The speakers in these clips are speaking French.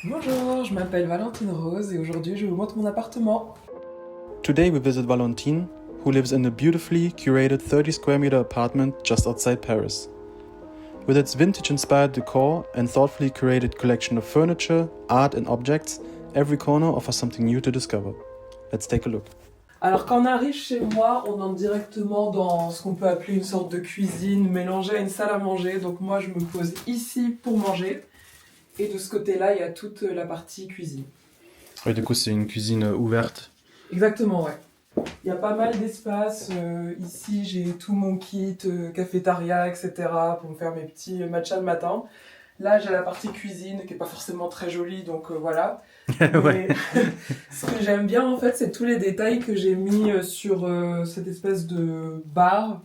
Bonjour, je m'appelle Valentine Rose et aujourd'hui je vous montre mon appartement. Today we visit Valentine, who lives in a beautifully curated 30 square meter apartment just outside Paris. With its vintage-inspired decor and thoughtfully curated collection of furniture, art and objects, every corner offers something new to discover. Let's take a look. Alors quand on arrive chez moi, on entre directement dans ce qu'on peut appeler une sorte de cuisine mélangée à une salle à manger. Donc moi je me pose ici pour manger et de ce côté-là il y a toute la partie cuisine. Oui, du coup c'est une cuisine ouverte. Exactement, ouais. Il y a pas mal d'espace. Ici j'ai tout mon kit, cafétéria, etc. pour me faire mes petits matchas le matin. Là, j'ai la partie cuisine qui est pas forcément très jolie, donc voilà. Ouais. Mais ce que j'aime bien, en fait, c'est tous les détails que j'ai mis sur cette espèce de bar.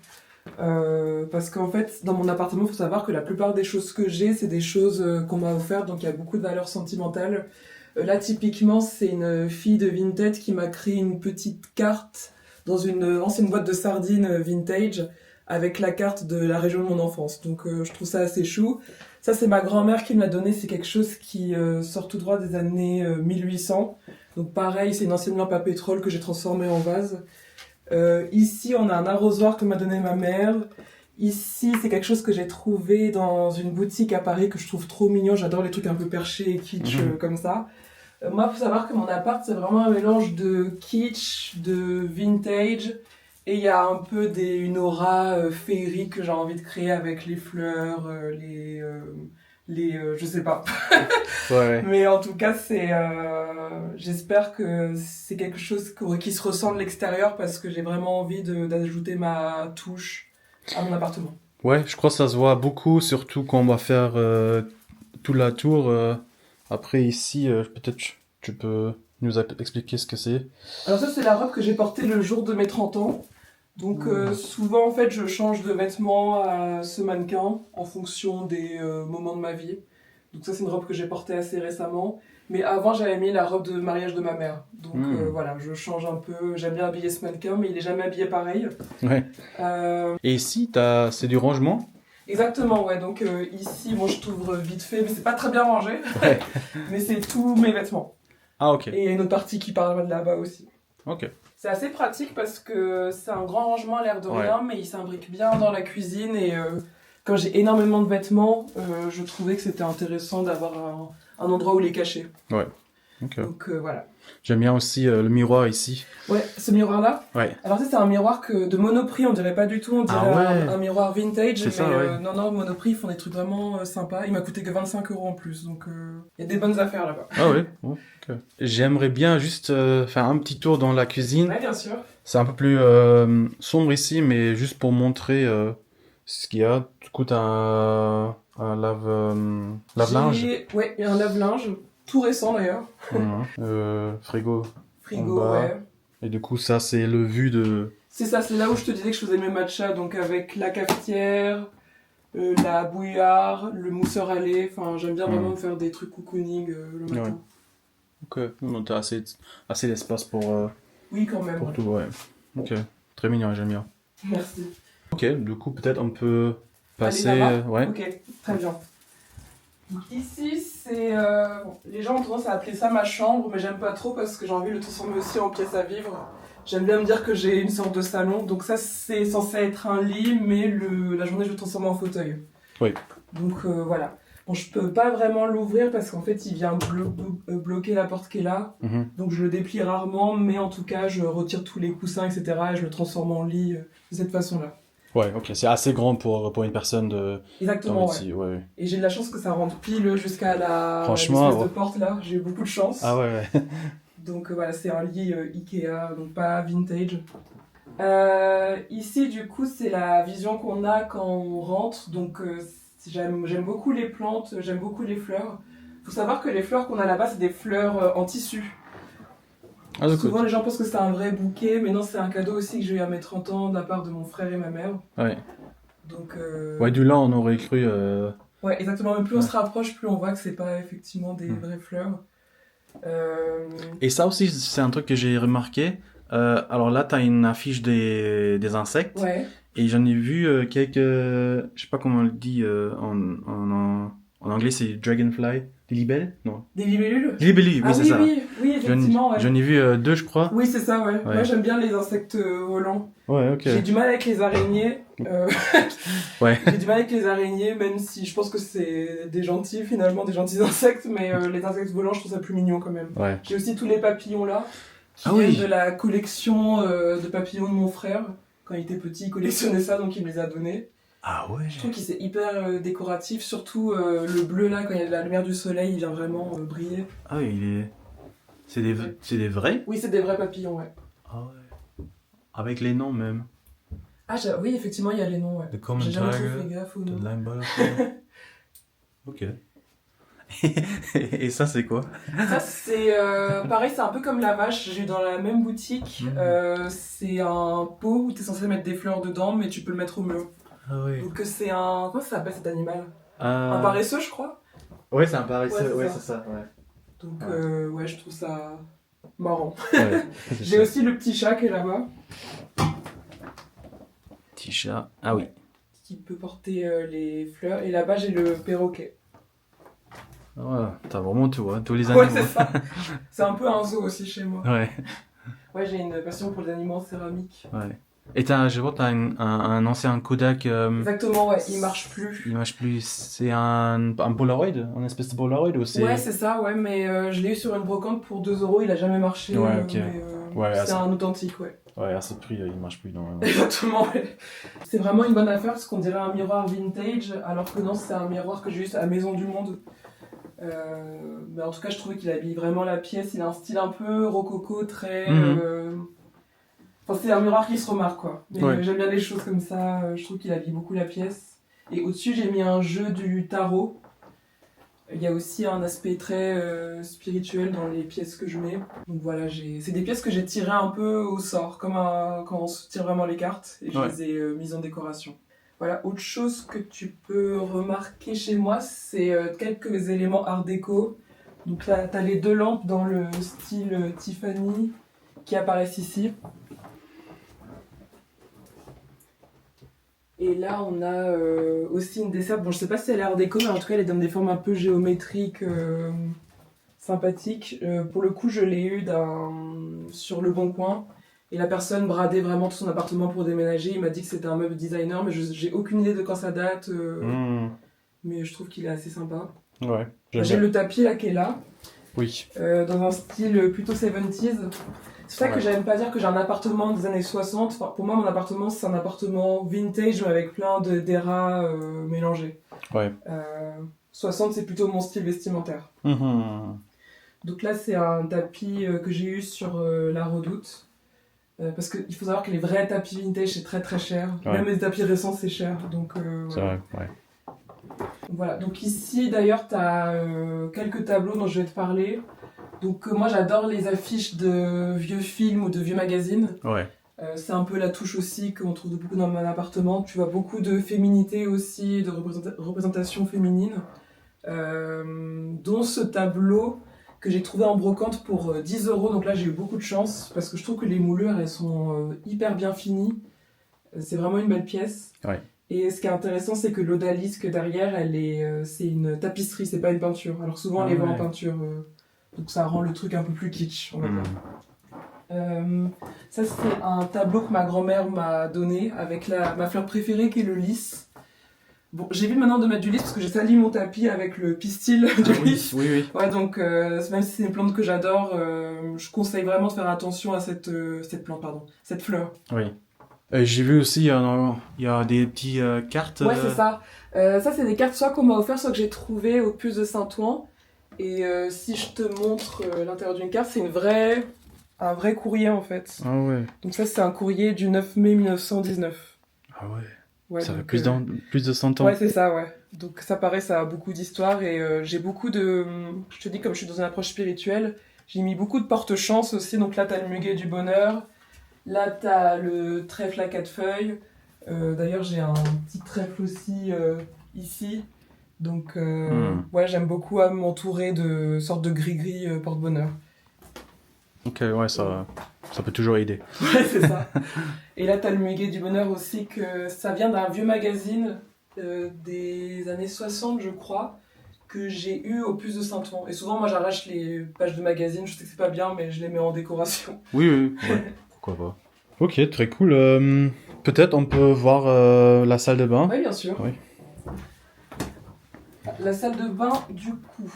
Parce qu'en fait, dans mon appartement, il faut savoir que la plupart des choses que j'ai, c'est des choses qu'on m'a offertes, donc il y a beaucoup de valeur sentimentale. Là, typiquement, c'est une fille de Vinted qui m'a créé une petite carte dans une ancienne boîte de sardines vintage avec la carte de la région de mon enfance. Donc je trouve ça assez chou. Ça, c'est ma grand-mère qui me l'a donné. C'est quelque chose qui sort tout droit des années 1800. Donc pareil, c'est une ancienne lampe à pétrole que j'ai transformée en vase. Ici, on a un arrosoir que m'a donné ma mère. Ici, c'est quelque chose que j'ai trouvé dans une boutique à Paris que je trouve trop mignon. J'adore les trucs un peu perchés et kitsch comme ça. Moi, faut savoir que mon appart, c'est vraiment un mélange de kitsch, de vintage. Et il y a un peu une aura féerique que j'ai envie de créer avec les fleurs, je sais pas. Ouais. Mais en tout cas, j'espère que c'est quelque chose qui se ressent de l'extérieur parce que j'ai vraiment envie d'ajouter ma touche à mon appartement. Ouais, je crois que ça se voit beaucoup, surtout quand on va faire toute la tour. Après ici, peut-être tu peux nous expliquer ce que c'est. Alors ça, c'est la robe que j'ai portée le jour de mes 30 ans. Donc souvent, en fait, je change de vêtements à ce mannequin en fonction des moments de ma vie. Donc ça, c'est une robe que j'ai portée assez récemment. Mais avant, j'avais mis la robe de mariage de ma mère. Donc voilà, je change un peu. J'aime bien habiller ce mannequin, mais il est jamais habillé pareil. Ouais. Euh, Et ici, c'est du rangement? Exactement, ouais. Donc ici, bon, je t'ouvre vite fait, mais c'est pas très bien rangé. Ouais. Mais c'est tous mes vêtements. Ah, ok. Et il y a une autre partie qui part de là-bas aussi. Ok. C'est assez pratique parce que c'est un grand rangement à l'air de Ouais. rien, mais il s'imbrique bien dans la cuisine. Et quand j'ai énormément de vêtements, je trouvais que c'était intéressant d'avoir un endroit où les cacher. Ouais. Ok. Donc voilà. J'aime bien aussi le miroir ici. Ouais, ce miroir-là. Ouais. Alors ça, c'est un miroir de Monoprix, on dirait pas du tout, on dirait Ah ouais. un miroir vintage, C'est mais ça, ouais. non, Monoprix, ils font des trucs vraiment sympas. Il m'a coûté que 25 € en plus, donc il y a des bonnes affaires là-bas. Ah ouais. Oh, ok. J'aimerais bien juste faire un petit tour dans la cuisine. Ouais, bien sûr. C'est un peu plus sombre ici, mais juste pour montrer ce qu'il y a. Du coup, t'as un lave-linge. Ouais, il y a un lave-linge, tout récent d'ailleurs. Frigo Frigo, en bas. ouais. Et du coup, ça, c'est le vu de... C'est ça, c'est là où je te disais que je faisais mes matchas, donc avec la cafetière, la bouillarde, le mousseur à lait. Enfin, j'aime bien vraiment me faire des trucs cocooning le matin. Ouais. Ok, donc t'as assez d'espace pour Oui, quand même. Ouais. tout, ouais. Ok, très mignon, j'aime bien. Merci. Ok, du coup, peut-être on peut passer... Allez, là-bas. ouais. Ok, très bien. Ici, les gens ont tendance à appeler ça ma chambre, mais j'aime pas trop parce que j'ai envie de le transformer aussi en pièce à vivre. J'aime bien me dire que j'ai une sorte de salon, donc ça c'est censé être un lit, mais la journée je le transforme en fauteuil. Oui. Donc voilà. Bon, je peux pas vraiment l'ouvrir parce qu'en fait il vient bloquer la porte qui est là, donc je le déplie rarement, mais en tout cas je retire tous les coussins, etc. et je le transforme en lit de cette façon-là. Ouais, ok, c'est assez grand pour une personne de... Exactement, ouais. ici, ouais. Et j'ai de la chance que ça rentre pile jusqu'à Franchement, l'espèce de porte là, j'ai eu beaucoup de chance. Ah ouais, ouais. Donc voilà, c'est un lit Ikea, donc pas vintage. Ici, du coup, c'est la vision qu'on a quand on rentre. Donc j'aime beaucoup les plantes, j'aime beaucoup les fleurs. Faut savoir que les fleurs qu'on a là-bas, c'est des fleurs en tissu. Ah, Souvent, les gens pensent que c'est un vrai bouquet, mais non, c'est un cadeau aussi que j'ai eu à mes 30 ans de la part de mon frère et ma mère. Ouais. Donc, Ouais, du là, on aurait cru... ouais, exactement. Mais plus on se rapproche, plus on voit que c'est pas effectivement des vraies fleurs. Et ça aussi, c'est un truc que j'ai remarqué. Alors là, t'as une affiche des insectes. Ouais. Et j'en ai vu quelques... Je sais pas comment on le dit en En anglais, c'est Dragonfly. Des libelles? Non. Des libellules? Des libellules, oui, Ah c'est oui, ça. oui, effectivement, ouais. J'en ai vu 2, je crois. Oui, c'est ça, ouais. Ouais. Moi, j'aime bien les insectes volants. Ouais, ok. J'ai du mal avec les araignées. Ouais. J'ai du mal avec les araignées, même si je pense que c'est des gentils, finalement, des gentils insectes, mais les insectes volants, je trouve ça plus mignon quand même. Ouais. J'ai aussi tous les papillons là, qui Ah viennent oui. de la collection de papillons de mon frère. Quand il était petit, il collectionnait ça, donc il me les a donnés. Ah ouais. Je trouve que c'est hyper décoratif, surtout le bleu là, quand il y a de la lumière du soleil, il vient vraiment briller. Ah oui, il est... C'est des vrais? Oui, c'est des vrais papillons, ouais. Ah ouais. Avec les noms même. Ah, oui, effectivement, il y a les noms, ouais. The Common J'ai jamais trop Tiger, fait gaffe aux The noms. Lime Butterfly. Ok. Et ça, c'est quoi? Ça, c'est pareil, c'est un peu comme la vache. J'ai eu dans la même boutique. C'est un pot où tu es censé mettre des fleurs dedans, mais tu peux le mettre au mur. Ah oui. Donc, c'est un. Comment ça s'appelle cet animal? Un paresseux, je crois. Ouais, c'est un paresseux. Ouais, Ouais, c'est c'est ça. Ouais. Donc, ouais, je trouve ça marrant. Ouais. J'ai aussi le petit chat qui est là-bas, Petit chat. Ah oui. qui peut porter les fleurs. Et là-bas, j'ai le perroquet. Ouais, t'as vraiment tout, hein, tous les Ouais, animaux. c'est ça. C'est un peu un zoo aussi chez moi. Ouais. Ouais, j'ai une passion pour les animaux en céramique. Ouais. Et je vois, t'as un ancien Kodak. Exactement, ouais, il marche plus. Il marche plus. C'est un Polaroid? Un espèce de Polaroid ou c'est. Ouais, c'est ça, ouais, mais je l'ai eu sur une brocante pour 2€, il a jamais marché. Ouais, ok. Ouais, c'est un authentique, ouais. Ouais, à ce prix, il marche plus normalement. Exactement, ouais. C'est vraiment une bonne affaire parce qu'on dirait un miroir vintage, alors que non, c'est un miroir que j'ai eu à Maison du Monde. Mais en tout cas, je trouvais qu'il habille vraiment la pièce. Il a un style un peu rococo, très. Enfin, c'est un miroir qui se remarque, quoi. Mais Ouais. j'aime bien les choses comme ça. Je trouve qu'il habille beaucoup la pièce. Et au-dessus, j'ai mis un jeu du tarot. Il y a aussi un aspect très spirituel dans les pièces que je mets. Donc voilà, c'est des pièces que j'ai tirées un peu au sort, comme quand on se tire vraiment les cartes, et je les ai mises en décoration. Voilà, autre chose que tu peux remarquer chez moi, c'est quelques éléments art déco. Donc là, t'as les 2 lampes dans le style Tiffany qui apparaissent ici. Et là, on a aussi une desserte. Bon, je sais pas si elle est art déco, mais en tout cas, elle est dans des formes un peu géométriques, sympathiques. Pour le coup, je l'ai eu sur Le Bon Coin. Et la personne bradait vraiment tout son appartement pour déménager. Il m'a dit que c'était un meuble designer, mais j'ai aucune idée de quand ça date. Mais je trouve qu'il est assez sympa. Ouais. J'ai le tapis là qui est là. Oui. Dans un style plutôt 70s. C'est ça que j'aime pas dire que j'ai un appartement des années 60. Enfin, pour moi, mon appartement, c'est un appartement vintage, mais avec plein d'éras mélangés. Ouais. 60, c'est plutôt mon style vestimentaire. Donc là, c'est un tapis que j'ai eu sur la Redoute. Parce qu'il faut savoir que les vrais tapis vintage, c'est très très cher. Ouais. Même les tapis récents, c'est cher. Donc, c'est vrai, ouais. Voilà. Donc ici, d'ailleurs, tu as quelques tableaux dont je vais te parler. Donc moi, j'adore les affiches de vieux films ou de vieux magazines. Ouais. C'est un peu la touche aussi qu'on trouve beaucoup dans mon appartement. Tu vois beaucoup de féminité aussi, de représentation féminine. Dont ce tableau que j'ai trouvé en brocante pour 10€. Donc là, j'ai eu beaucoup de chance parce que je trouve que les moulures, elles sont hyper bien finies. C'est vraiment une belle pièce. Ouais. Et ce qui est intéressant, c'est que l'odalisque derrière, c'est une tapisserie, c'est pas une peinture. Alors souvent, on les voit en peinture. Donc ça rend le truc un peu plus kitsch, on va dire. Ça, c'est un tableau que ma grand-mère m'a donné avec ma fleur préférée qui est le lys. Bon, j'évite maintenant de mettre du lys parce que j'ai sali mon tapis avec le pistil du lys. Oui. Ouais, donc même si c'est une plante que j'adore, je conseille vraiment de faire attention à cette fleur. Oui. J'ai vu aussi, il y a des petites cartes. Ouais, c'est ça. Ça, c'est des cartes soit qu'on m'a offert, soit que j'ai trouvé au puce de Saint-Ouen. Et si je te montre l'intérieur d'une carte, c'est un vrai courrier en fait. Ah ouais. Donc ça, c'est un courrier du 9 mai 1919. Ah ouais. Ouais, ça donc, fait plus de 100 ans. Ouais, c'est ça, ouais. Donc ça paraît, ça a beaucoup d'histoire et j'ai beaucoup de... Je te dis, comme je suis dans une approche spirituelle, j'ai mis beaucoup de porte-chance aussi. Donc là, t'as le muguet du bonheur. Là, t'as le trèfle à 4 feuilles. D'ailleurs, j'ai un petit trèfle aussi ici. Donc, ouais, j'aime beaucoup m'entourer de sortes de gris-gris porte-bonheur. Ok, ouais, ça peut toujours aider. Ouais, c'est ça. Et là, t'as le muguet du bonheur aussi, que ça vient d'un vieux magazine des années 60, je crois, que j'ai eu au Puce de Saint-Ouen. Et souvent, moi, j'arrache les pages de magazines. Je sais que c'est pas bien, mais je les mets en décoration. Oui, oui, ouais. Pourquoi pas. Ok, très cool. Peut-être on peut voir la salle de bain. Oui, bien sûr. Oui. La salle de bain, du coup,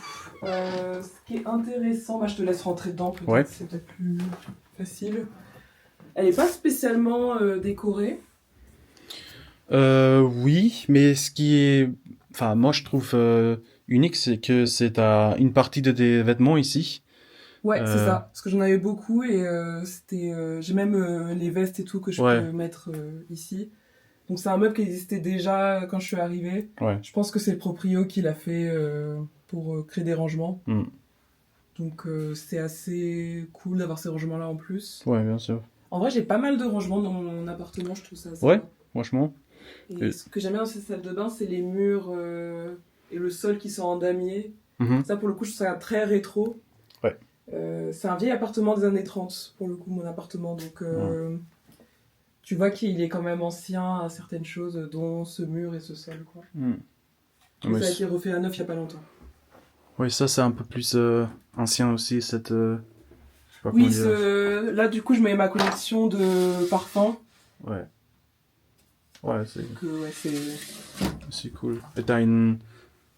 ce qui est intéressant, bah, je te laisse rentrer dedans, peut-être, Ouais. c'est peut-être plus facile. Elle n'est pas spécialement décorée. Oui, mais ce qui est... Enfin, moi je trouve unique, c'est que c'est une partie de tes vêtements ici. Ouais, c'est Euh, ça, parce que j'en avais beaucoup et j'ai même les vestes et tout que je Ouais. peux mettre ici. Donc c'est un meuble qui existait déjà quand je suis arrivée. Ouais. Je pense que c'est le proprio qui l'a fait pour créer des rangements. Mm. Donc c'est assez cool d'avoir ces rangements-là en plus. Ouais, bien sûr. En vrai, j'ai pas mal de rangements dans mon appartement, je trouve ça assez Ouais. bien. Franchement. Et ce que j'aime bien dans cette salle de bain, c'est les murs et le sol qui sont en damier. Mhm. Ça, pour le coup, je trouve ça très rétro. Ouais. C'est un vieil appartement des années 30, pour le coup, mon appartement. Donc, tu vois qu'il est quand même ancien à certaines choses, dont ce mur et ce sol, quoi. Mm. Et Ouais, ça a été refait à neuf il y a pas longtemps. ouais, ça c'est un peu plus ancien aussi, cette... je sais pas Oui, comment dire. là, du coup, je mets ma collection de parfums. Ouais. Ouais, c'est Donc, ouais, c'est cool. Et t'as une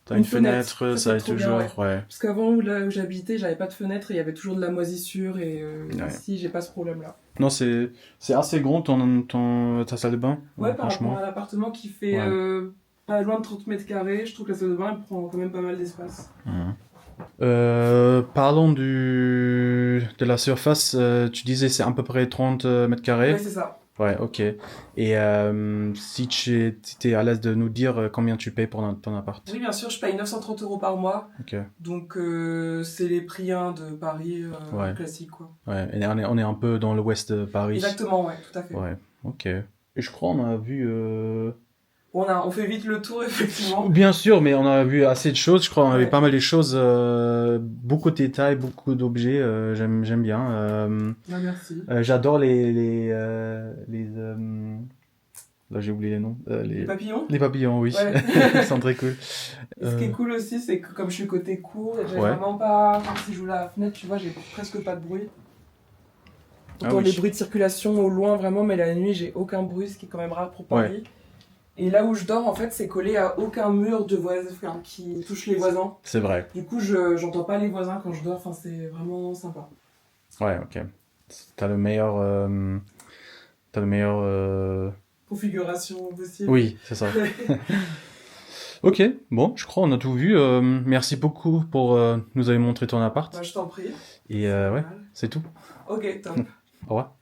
Une fenêtre, fenêtre, ça ça, est c'est trop toujours... bien, Ouais. Parce qu'avant, là où j'habitais, j'avais pas de fenêtre et il y avait toujours de la moisissure. Et Ouais. ici, j'ai pas ce problème-là. Non, c'est assez grand ta salle de bain. Ouais, par franchement. rapport à l'appartement qui fait Ouais. pas loin de 30 mètres carrés, je trouve que la salle de bain elle prend quand même pas mal d'espace. Mhm. Parlons de la surface. Tu disais c'est à peu près 30 mètres carrés. Ouais, c'est ça. Ouais, ok. Et si tu es à l'aise de nous dire combien tu payes pour ton appart. Oui, bien sûr, je paye 930 € par mois. Ok. Donc, c'est les prix de Paris Ouais. classiques, quoi. Ouais, et on est un peu dans l'ouest de Paris. Exactement, ouais, tout à fait. Ouais, ok. Et je crois on a vu... On fait vite le tour, effectivement. Bien sûr, mais on a vu assez de choses. Je crois on avait Ouais. pas mal de choses, beaucoup de détails, beaucoup d'objets. J'aime bien. Ouais, merci. J'adore là j'ai oublié les noms. Les papillons. Les papillons, oui. Ouais. Ils sont très cool. Et ce qui est cool aussi, c'est que comme je suis côté cour, j'ai Ouais. vraiment pas. Enfin, si je joue la fenêtre, tu vois, j'ai presque pas de bruit. Ah Autant oui. les bruits de circulation au loin, vraiment, mais la nuit, j'ai aucun bruit, ce qui est quand même rare pour Paris. Et là où je dors, en fait, c'est collé à aucun mur de voisins qui touche les voisins. C'est vrai. Du coup, j'entends pas les voisins quand je dors. Enfin, c'est vraiment sympa. Ouais, ok. T'as le meilleur. Configuration possible. Oui, c'est ça. Ok, bon, je crois on a tout vu. Merci beaucoup pour nous avoir montré ton appart. Bah, je t'en prie. Et ouais, c'est tout. Ok, top. Au revoir.